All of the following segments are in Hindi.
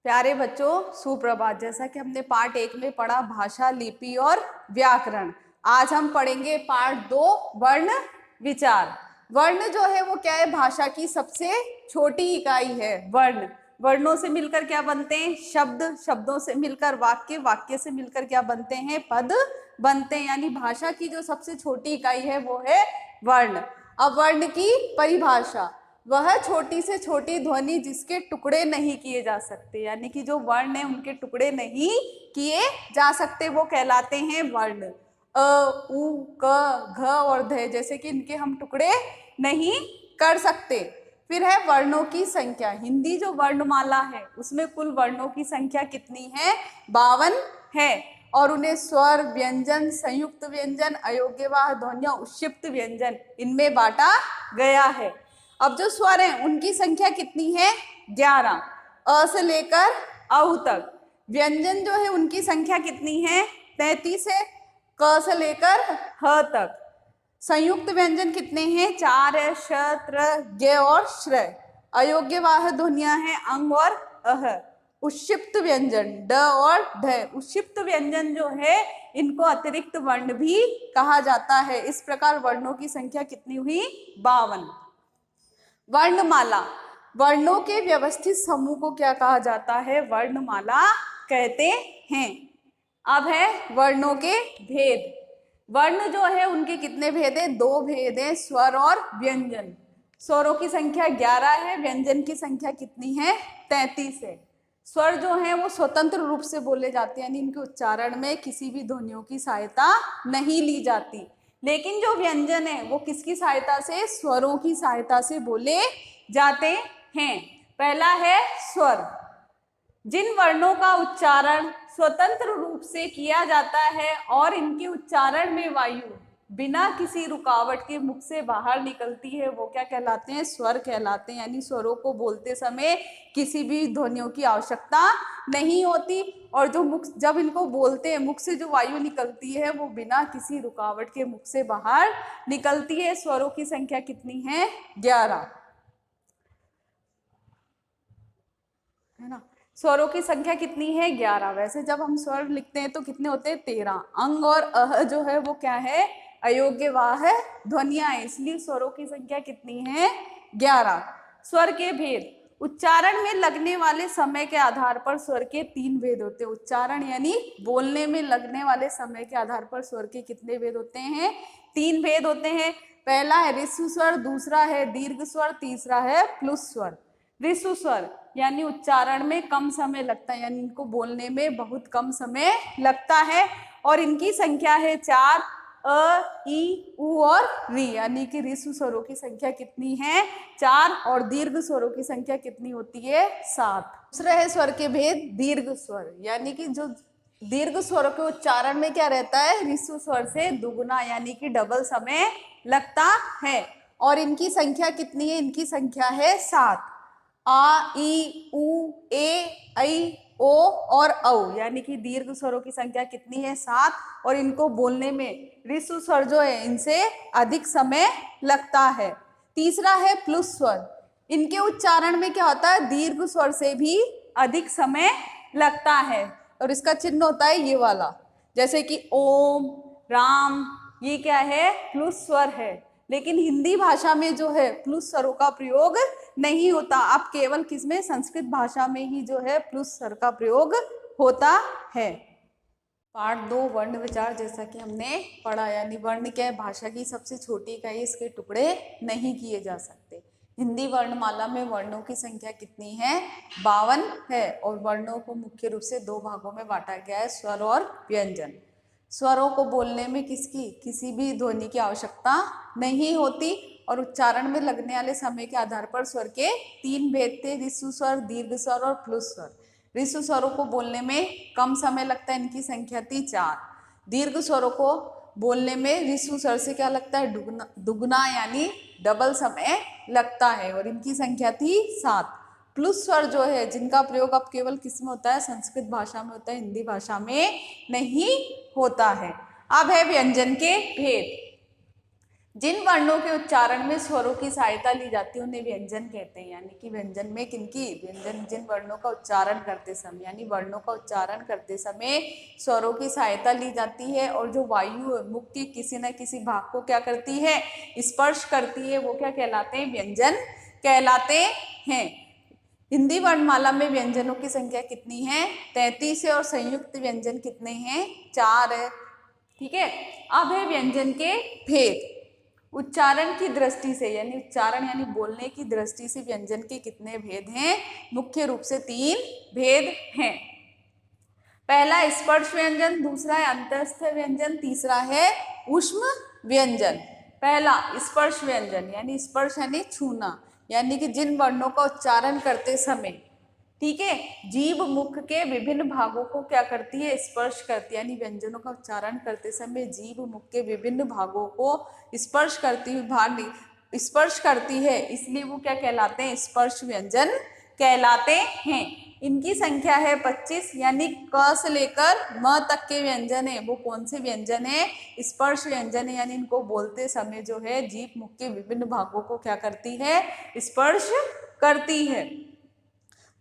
प्यारे बच्चों, सुप्रभात। जैसा कि हमने पार्ट 1 में पढ़ा भाषा, लिपि और व्याकरण, आज हम पढ़ेंगे पार्ट 2 वर्ण विचार। वर्ण जो है वो क्या है? भाषा की सबसे छोटी इकाई है। वर्ण, वर्णों से मिलकर क्या बनते हैं? शब्द, शब्दों से मिलकर वाक्य, वाक्य से मिलकर क्या बनते हैं? पद बनते हैं। यानी भाषा की जो सबसे छोटी इकाई है वो है वर्ण। अब वर्ण की परिभाषा, वह छोटी से छोटी ध्वनि जिसके टुकड़े नहीं किए जा सकते, यानी कि जो वर्ण है उनके टुकड़े नहीं किए जा सकते, वो कहलाते हैं वर्ण। अ, उ, क, घ और ध, जैसे कि इनके हम टुकड़े नहीं कर सकते। फिर है वर्णों की संख्या। हिंदी जो वर्णमाला है उसमें कुल वर्णों की संख्या कितनी है? 52 है। और उन्हें स्वर, व्यंजन, संयुक्त व्यंजन, अयोग्यवाह ध्वनियां, उत्क्षिप्त व्यंजन, इनमें बांटा गया है। अब जो स्वर हैं उनकी संख्या कितनी है? 11, अ से लेकर औ तक। व्यंजन जो है उनकी संख्या कितनी है? 33 है, क से लेकर ह तक। संयुक्त व्यंजन कितने हैं? 4 है, श, त्र, ग और श्र। अयोग्यवाह ध्वनियां हैं अंग और अह। उत्क्षिप्त व्यंजन ड और ढ। उत्क्षिप्त व्यंजन जो है इनको अतिरिक्त वर्ण भी कहा जाता है। इस प्रकार वर्णों की संख्या कितनी हुई? 52। वर्णमाला, वर्णों के व्यवस्थित समूह को क्या कहा जाता है? वर्णमाला कहते हैं। अब है वर्णों के भेद। वर्ण जो है उनके कितने भेद हैं? 2 भेद हैं, स्वर और व्यंजन। स्वरों की संख्या 11 है, व्यंजन की संख्या कितनी है? 33 है। स्वर जो है वो स्वतंत्र रूप से बोले जाते हैं, यानी इनके उच्चारण में किसी भी ध्वनियों की सहायता नहीं ली जाती। लेकिन जो व्यंजन है वो किसकी सहायता से? स्वरों की सहायता से बोले जाते हैं। पहला है स्वर। जिन वर्णों का उच्चारण स्वतंत्र रूप से किया जाता है और इनके उच्चारण में वायु बिना किसी रुकावट के मुख से बाहर निकलती है, वो क्या कहलाते हैं? स्वर कहलाते हैं। यानी स्वरों को बोलते समय किसी भी ध्वनियों की आवश्यकता नहीं होती, और जो मुख, जब इनको बोलते हैं मुख से जो वायु निकलती है वो बिना किसी रुकावट के मुख से बाहर निकलती है। स्वरों की संख्या कितनी है? 11, है ना। स्वरों की संख्या कितनी है? 11। वैसे जब हम स्वर लिखते हैं तो कितने होते हैं? 13। अंग और अह जो है वो क्या है? अयोग्यवाह ध्वनियां है, इसलिए स्वरों की संख्या कितनी है? 11। स्वर के भेद, उच्चारण में लगने वाले समय के आधार पर स्वर के 3 भेद होते हैं। उच्चारण यानी बोलने में लगने वाले समय के आधार पर स्वर के कितने भेद होते हैं? 3 भेद होते हैं। पहला है ऋस्व स्वर, दूसरा है दीर्घ स्वर, तीसरा है प्लुस स्वर। ऋस्व स्वर यानी उच्चारण में कम समय लगता है, यानी इनको बोलने में बहुत कम समय लगता है, और इनकी संख्या है 4, अ, ई, उ और री। यानी कि ऋस्व स्वरों की संख्या कितनी है? 4, और दीर्घ स्वरों की संख्या कितनी होती है? 7। दूसरा है स्वर के भेद दीर्घ स्वर, यानी कि जो दीर्घ स्वरों के उच्चारण में क्या रहता है? ऋस्व स्वर से दुगुना यानी कि डबल समय लगता है, और इनकी संख्या कितनी है? इनकी संख्या है 7। आ, ई, उ, ए, ऐ, ओ और औ, यानी कि दीर्घ स्वरों की संख्या कितनी है? 7, और इनको बोलने में ऋस्व स्वर जो है इनसे अधिक समय लगता है। तीसरा है प्लुस स्वर। इनके उच्चारण में क्या होता है? दीर्घ स्वर से भी अधिक समय लगता है, और इसका चिन्ह होता है ये वाला, जैसे कि ओम, राम, ये क्या है? प्लुस स्वर है। लेकिन हिंदी भाषा में जो है प्लुस स्वरों का प्रयोग नहीं होता। अब केवल किसमें? संस्कृत भाषा में ही जो है प्लुस स्वर का प्रयोग होता है। पार्ट 2 वर्ण विचार, जैसा कि हमने पढ़ा, यानी वर्ण क्या है? भाषा की सबसे छोटी इकाई, इसके टुकड़े नहीं किए जा सकते। हिंदी वर्णमाला में वर्णों की संख्या कितनी है? 52 है, और वर्णों को मुख्य रूप से 2 भागों में बांटा गया है, स्वर और व्यंजन। स्वरों को बोलने में किसी भी ध्वनि की आवश्यकता नहीं होती, और उच्चारण में लगने वाले समय के आधार पर स्वर के 3 भेद थे, ऋस्व स्वर, दीर्घ स्वर और प्लुस स्वर। ऋस्व स्वरों को बोलने में कम समय लगता है, इनकी संख्या थी 4। दीर्घ स्वरों को बोलने में ऋस्व स्वर से क्या लगता है? दुगुना यानी डबल समय लगता है, और इनकी संख्या थी 7। प्लुस स्वर जो है जिनका प्रयोग अब केवल किस में होता है? संस्कृत भाषा में होता है, हिंदी भाषा में नहीं होता है। अब है व्यंजन के भेद। जिन वर्णों के उच्चारण में स्वरों की सहायता ली जाती है उन्हें व्यंजन कहते हैं। यानी कि व्यंजन में किनकी, व्यंजन जिन वर्णों का उच्चारण करते समय, यानी वर्णों का उच्चारण करते समय स्वरों की सहायता ली जाती है और जो वायु मुख के किसी न किसी भाग को क्या करती है, स्पर्श करती है, वो क्या कहलाते हैं, व्यंजन कहलाते हैं। हिंदी वर्णमाला में व्यंजनों की संख्या कितनी है, 33 है, और संयुक्त व्यंजन कितने हैं, 4 है। ठीक है, अब है व्यंजन के भेद। उच्चारण की दृष्टि से, यानी उच्चारण यानी बोलने की दृष्टि से व्यंजन के कितने भेद हैं, मुख्य रूप से 3 भेद हैं। पहला स्पर्श व्यंजन, दूसरा है अंतस्थ व्यंजन, तीसरा है ऊष्म व्यंजन। पहला स्पर्श व्यंजन, यानी स्पर्श यानी छूना, यानी कि जिन वर्णों का उच्चारण करते समय, ठीक है, जीभ मुख के विभिन्न भागों को क्या करती है, स्पर्श करती है। यानी व्यंजनों का उच्चारण करते समय जीभ मुख के विभिन्न भागों को स्पर्श करती स्पर्श करती है, इसलिए वो क्या कहलाते हैं, स्पर्श व्यंजन कहलाते हैं। इनकी संख्या है 25, यानी क से लेकर म तक के व्यंजन है, वो कौन से व्यंजन है, स्पर्श व्यंजन है। यानी इनको बोलते समय जो है जीभ मुख के विभिन्न भागों को क्या करती है, स्पर्श करती है।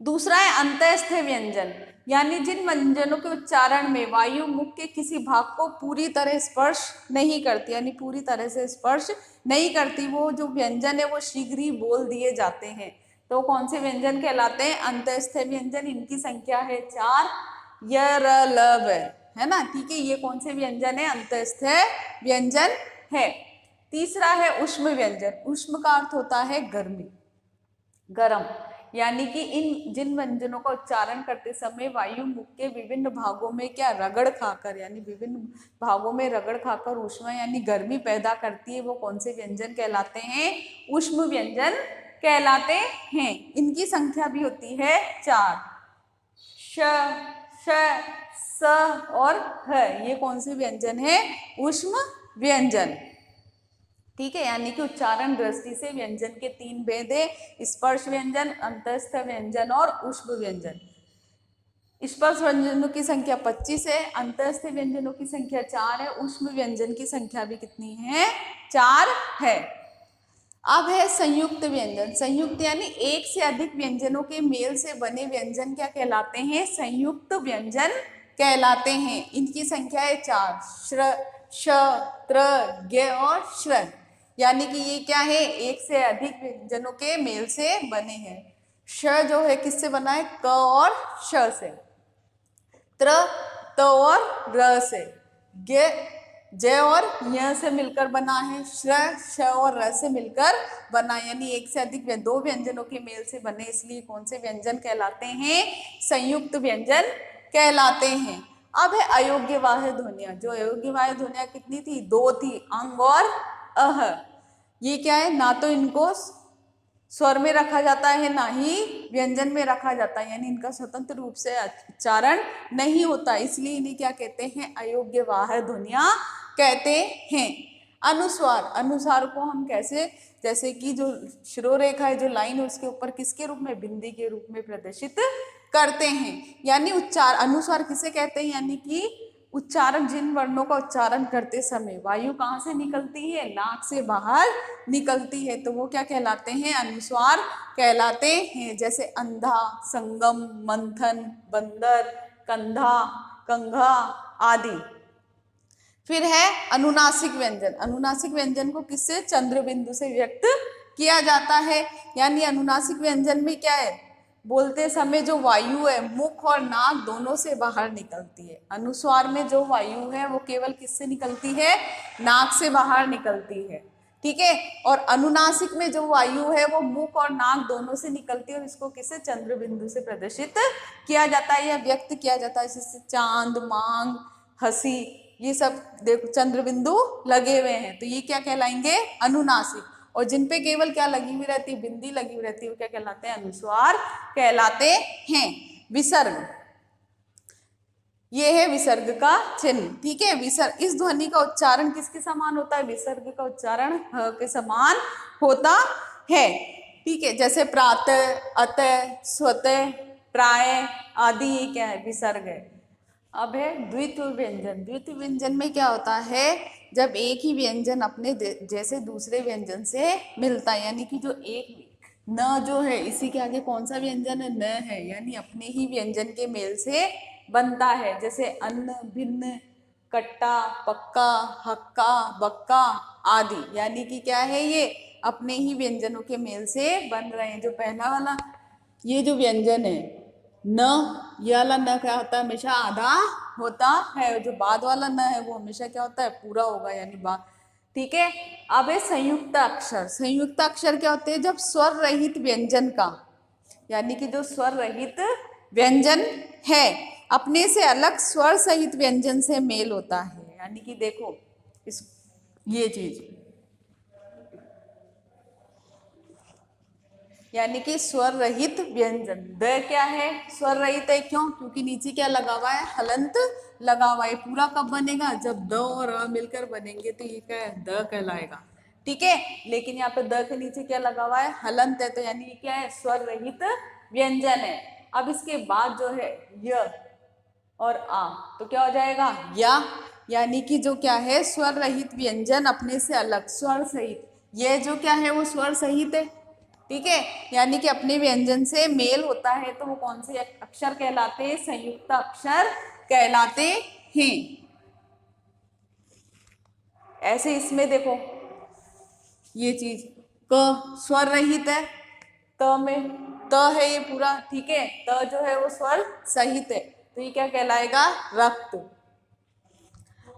दूसरा है अंतस्थ व्यंजन, यानी जिन व्यंजनों के उच्चारण में वायु मुख के किसी भाग को पूरी तरह स्पर्श नहीं करती, यानी पूरी तरह से स्पर्श नहीं करती, वो जो व्यंजन है वो शीघ्र ही बोल दिए जाते हैं, तो कौन से व्यंजन कहलाते हैं, अंतस्थ व्यंजन। इनकी संख्या है 4, य र ल व, है ना, ठीक है, ये कौन से व्यंजन है, अंतस्थ व्यंजन है। तीसरा है ऊष्म व्यंजन। ऊष्म का अर्थ होता है गर्मी, गरम, यानी कि इन जिन व्यंजनों का उच्चारण करते समय वायु मुख के विभिन्न भागों में क्या रगड़ खाकर, यानी विभिन्न भागों में रगड़ खाकर ऊष्मा यानी गर्मी पैदा करती है, वो कौन से व्यंजन कहलाते हैं, ऊष्म व्यंजन कहलाते हैं। इनकी संख्या भी होती है 4, श, श, स और ह, ये कौन से व्यंजन है, ऊष्म व्यंजन। ठीक है, यानी कि उच्चारण दृष्टि से व्यंजन के 3 भेद है, स्पर्श व्यंजन, अंतस्थ व्यंजन और ऊष्म व्यंजन। स्पर्श व्यंजनों की संख्या 25 है, अंतस्थ व्यंजनों की संख्या 4 है, ऊष्म व्यंजन की संख्या भी कितनी है, 4 है। अब है संयुक्त व्यंजन। संयुक्त यानी एक से अधिक व्यंजनों के मेल से बने व्यंजन क्या कहलाते हैं, संयुक्त व्यंजन कहलाते हैं। इनकी संख्या है 4, श्र, श, त्र, ज्ञ और श्र, यानी कि ये क्या है, एक से अधिक व्यंजनों के मेल से बने हैं। श जो है किससे बना है, क और श से, त्र, त और र से, ज्ञ, ज और य से मिलकर बना है, श्र, श और र से मिलकर बना, यानी एक से अधिक 2 व्यंजनों के मेल से बने, इसलिए कौन से व्यंजन कहलाते हैं, संयुक्त व्यंजन कहलाते हैं। अब है अयोग्यवाह ध्वनियां। जो अयोग्यवाह ध्वनियां कितनी थी, 2 थी, अंग और अह। ये क्या है, ना तो इनको स्वर में रखा जाता है ना ही व्यंजन में रखा जाता है, यानी इनका स्वतंत्र रूप से उच्चारण नहीं होता, इसलिए इन्हें क्या कहते हैं, अयोग्यवाह ध्वनियां कहते हैं। अनुस्वार, अनुस्वार को हम कैसे, जैसे कि जो शिरोरेखा है, जो लाइन है, उसके ऊपर किसके रूप में, बिंदी के रूप में प्रदर्शित करते हैं। यानी उच्चार, अनुस्वार किसे कहते हैं, यानी कि उच्चारण, जिन वर्णों का उच्चारण करते समय वायु कहाँ से निकलती है, नाक से बाहर निकलती है, तो वो क्या कहलाते हैं, अनुस्वार कहलाते हैं। जैसे अंधा, संगम, मंथन, बंदर, कंधा, कंघा आदि। फिर है अनुनासिक व्यंजन। अनुनासिक व्यंजन को किससे, चंद्र बिंदु से व्यक्त किया जाता है। यानी अनुनासिक व्यंजन में क्या है, बोलते समय जो वायु है मुख और नाक दोनों से बाहर निकलती है। अनुस्वार में जो वायु है वो केवल किससे निकलती है, नाक से बाहर निकलती है, ठीक है। और अनुनासिक में जो वायु है वो मुख और नाक दोनों से निकलती है, और इसको किससे, चंद्र बिंदु से प्रदर्शित किया जाता है या व्यक्त किया जाता है। जैसे चांद, मांग, हंसी, ये सब देखो चंद्र बिंदु लगे हुए हैं, तो ये क्या कहलाएंगे, अनुनासिक। और जिन पे केवल क्या लगी हुई रहती है, बिंदी लगी हुई रहती है, वो क्या कहलाते हैं, अनुस्वार कहलाते हैं। विसर्ग, ये है विसर्ग का चिन्ह, ठीक है। विसर्ग, इस ध्वनि का उच्चारण किसके समान होता है, विसर्ग का उच्चारण ह के समान होता है, ठीक है। जैसे प्रातः, अतः, स्वतः, प्राय आदि, ये क्या है, विसर्ग है। अब है द्वित्व व्यंजन। द्वित्व व्यंजन में क्या होता है, जब एक ही व्यंजन अपने जैसे दूसरे व्यंजन से मिलता है, यानी कि जो एक न जो है इसी के आगे कौन सा व्यंजन है, न है, यानी अपने ही व्यंजन के मेल से बनता है। जैसे अन्न, भिन्न, कट्टा, पक्का, हक्का, बक्का आदि, यानी कि क्या है, ये अपने ही व्यंजनों के मेल से बन रहे हैं। जो पहला वाला ये जो व्यंजन है न, ये वाला न क्या होता है, हमेशा आधा होता है। जो बाद वाला न है वो हमेशा क्या होता है, पूरा होगा, यानी बाद। ठीक है। अब है संयुक्त अक्षर। संयुक्त अक्षर क्या होते हैं, जब स्वर रहित व्यंजन का, यानी कि जो स्वर रहित व्यंजन है अपने से अलग स्वर सहित व्यंजन से मेल होता है। यानी कि देखो इस ये चीज, यानी कि स्वर रहित व्यंजन। द क्या है, स्वर रहित है, क्यों, क्योंकि नीचे क्या लगा हुआ है, हलंत लगा हुआ है। पूरा कब बनेगा, जब द और अ मिलकर बनेंगे तो ये क्या है, द कहलाएगा। ठीक है। लेकिन यहाँ पे द के नीचे क्या लगा हुआ है, हलंत है, तो यानी ये क्या है, स्वर रहित व्यंजन है। अब इसके बाद जो है य और आ, तो क्या हो जाएगा, या, यानी कि जो क्या है, स्वर रहित व्यंजन अपने से अलग स्वर सहित, ये जो क्या है वो स्वर सहित है। ठीक है। यानी कि अपने व्यंजन से मेल होता है, तो वो कौन से अक्षर कहलाते हैं, संयुक्त अक्षर कहलाते हैं। ऐसे इसमें देखो ये चीज, क स्वर रहित है, त में त है ये पूरा। ठीक है। त जो है वो स्वर सहित है, तो ये क्या कहलाएगा, रक्त।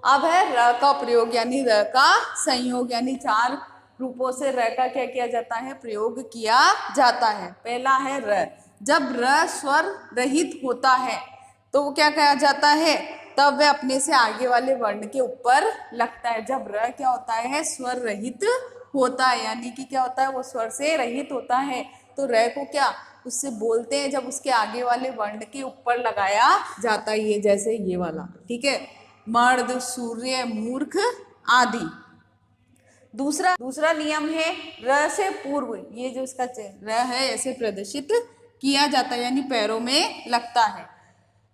अब है र का प्रयोग, यानी र का संयोग, यानी चार रूपों से र का क्या किया जाता है, प्रयोग किया जाता है। पहला है र, जब र स्वर रहित होता है तो वो क्या कहा जाता है, तब वह अपने से आगे वाले वर्ण के ऊपर लगता है। जब र क्या होता है, स्वर रहित होता है, यानी कि क्या होता है, वो स्वर से रहित होता है, तो र को क्या उससे बोलते हैं जब उसके आगे वाले वर्ण के ऊपर लगाया जाता है, ये जैसे ये वाला। ठीक है। मर्द, सूर्य, मूर्ख आदि। दूसरा नियम है र से पूर्व, ये जो इसका र है ऐसे प्रदर्शित किया जाता है, यानी पैरों में लगता है।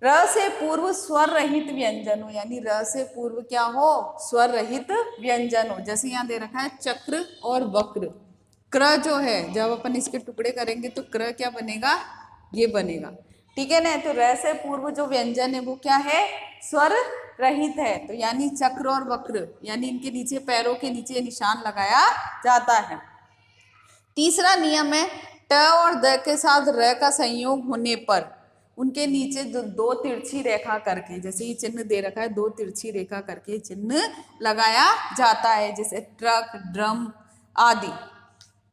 र से पूर्व स्वर रहित व्यंजन हो, यानी र से पूर्व क्या हो, स्वर रहित व्यंजन हो। जैसे यहाँ दे रखा है चक्र और वक्र। क्र जो है जब अपन इसके टुकड़े करेंगे तो क्र क्या बनेगा, ये बनेगा। ठीक है ना। तो र से पूर्व जो व्यंजन है वो क्या है, स्वर रहित है, तो यानी चक्र और वक्र, यानी इनके नीचे पैरों के नीचे निशान लगाया जाता है। तीसरा नियम है ट और द के साथ र का संयोग होने पर उनके नीचे दो तिरछी रेखा करके, जैसे ये चिन्ह दे रखा है, दो तिरछी रेखा करके चिन्ह लगाया जाता है, जैसे ट्रक, ड्रम आदि।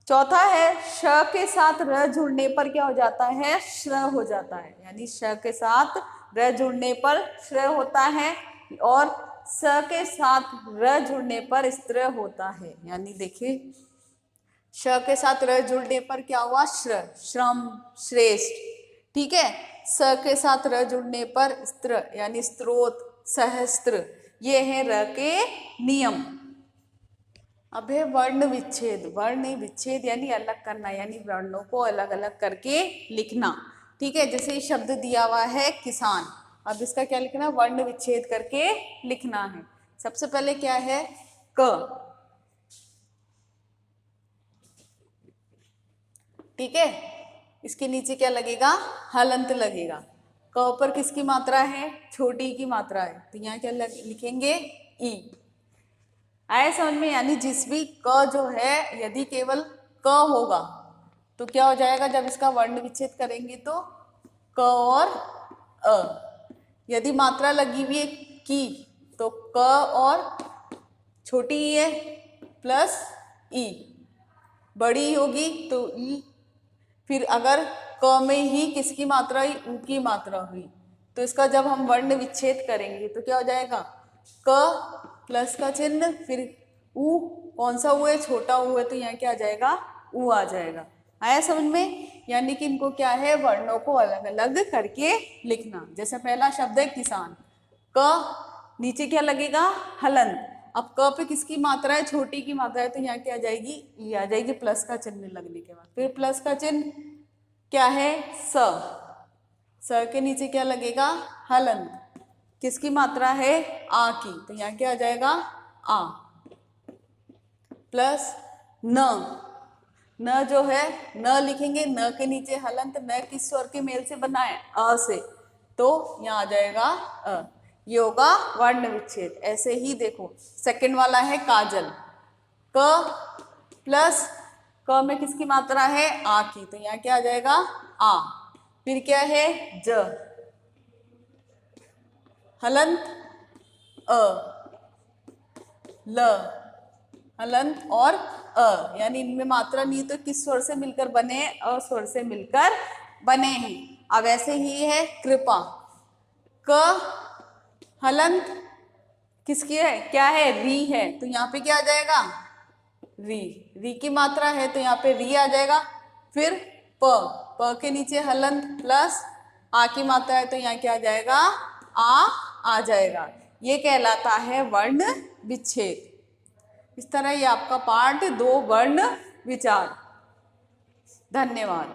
चौथा है श के साथ र जुड़ने पर क्या हो जाता है, श्र हो जाता है, यानी श के साथ र जुड़ने पर श्र होता है, और स के साथ र जुड़ने पर स्त्र होता है। यानी देखिए श के साथ र जुड़ने पर क्या हुआ, श्र, श्रम, श्रेष्ठ। ठीक है। स के साथ र जुड़ने पर स्त्र, यानी स्त्रोत, सहस्त्र। ये है र के नियम। अब है वर्ण विच्छेद। वर्ण विच्छेद यानी अलग करना, यानी वर्णों को अलग अलग करके लिखना। ठीक है। जैसे ये शब्द दिया हुआ है किसान, अब इसका क्या लिखना, वर्ण विच्छेद करके लिखना है। सबसे पहले क्या है, क। ठीक है। इसके नीचे क्या लगेगा, हलंत लगेगा। क पर किसकी मात्रा है, छोटी की मात्रा है, तो यहाँ क्या लिखेंगे, ई। आए समझ में। यानी जिस भी क जो है यदि केवल क होगा तो क्या हो जाएगा, जब इसका वर्ण विच्छेद करेंगे तो क और अ। यदि मात्रा लगी हुई है की तो क और छोटी ई है प्लस ई, बड़ी होगी तो ई। फिर अगर क में ही किसकी मात्रा हुई, ऊ की मात्रा हुई, तो इसका जब हम वर्ण विच्छेद करेंगे तो क्या हो जाएगा, क प्लस का चिन्ह, फिर ऊ, कौन सा ऊ है, छोटा ऊ है, तो यहाँ क्या आ जाएगा, ऊ आ जाएगा। आया समझ में। यानी कि इनको क्या है, वर्णों को अलग अलग करके लिखना। जैसे पहला शब्द है किसान, क नीचे क्या लगेगा, हलंत। अब क पे किसकी मात्रा है, छोटी की मात्रा है, तो यहाँ क्या आ जाएगी, ई आ जाएगी प्लस का चिन्ह लगने के बाद। फिर प्लस का चिन्ह क्या है, स के नीचे क्या लगेगा, हलंत। किसकी मात्रा है, आ की, तो यहाँ क्या आ जाएगा, आ प्लस न जो है न लिखेंगे, न के नीचे हलंत, न किस स्वर के मेल से बना है, अ से, तो यहाँ आ जाएगा अ। ये होगा वर्ण विच्छेद। ऐसे ही देखो सेकंड वाला है काजल, क प्लस क में किसकी मात्रा है, आ की, तो यहाँ क्या आ जाएगा, आ। फिर क्या है, ज, हलंत अ, ल, हलंत और अ, यानी इनमें मात्रा नहीं तो किस स्वर से मिलकर बने हैं, अ स्वर से मिलकर बने हैं। अब ऐसे ही है कृपा, क हलंत किसकी है, क्या है, री है, तो यहाँ पे क्या आ जाएगा, री। री की मात्रा है तो यहाँ पे री आ जाएगा। फिर प के नीचे हलंत प्लस आ की मात्रा है तो यहाँ क्या आ जाएगा, आ जाएगा। ये कहलाता है वर्ण विच्छेद। इस तरह ये आपका पार्ट 2 वर्ण विचार। धन्यवाद।